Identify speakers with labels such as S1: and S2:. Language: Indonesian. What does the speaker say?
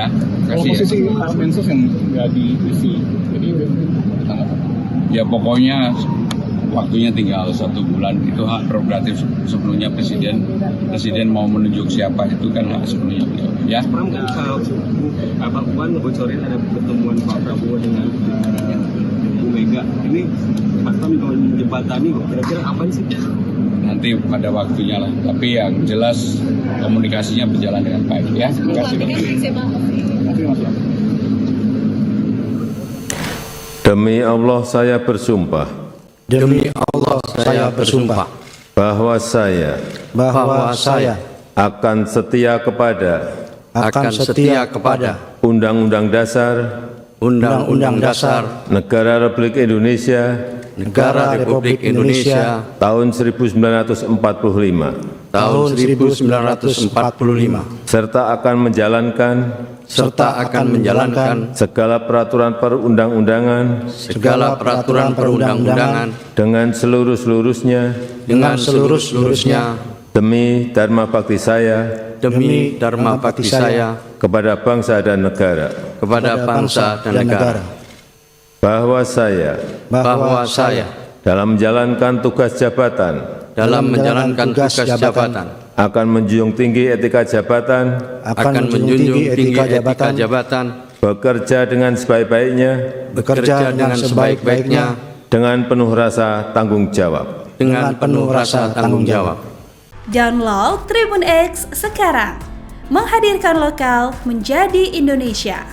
S1: Ya,
S2: Kalau
S1: kasih.
S2: posisi Pak Mensos yang nggak diisi, jadi
S1: Ya pokoknya waktunya tinggal 1 bulan, itu hak prerogatif sebelumnya presiden mau menunjuk siapa itu kan hak sebelumnya beliau. Ya.
S3: Pram, Pak Puan ngebocorin ada pertemuan Pak Prabowo dengan Bu Mega. Ini Mas Pram juga menjembatani, kira-kira apa sih?
S1: Nanti pada waktunya lah. Tapi yang jelas komunikasinya berjalan dengan baik ya. Terima kasih.
S4: Demi Allah saya bersumpah
S5: Demi Allah saya bersumpah
S4: bahwa saya akan setia kepada Undang-Undang Dasar Negara Republik Indonesia tahun 1945 serta akan menjalankan segala peraturan perundang-undangan dengan seluruh-seluruhnya demi dharma bakti saya kepada bangsa dan negara, bahwa saya dalam menjalankan tugas jabatan akan menjunjung tinggi etika jabatan, bekerja dengan sebaik-baiknya, dengan penuh rasa tanggung jawab.
S6: Download Tribun X sekarang, menghadirkan lokal menjadi Indonesia.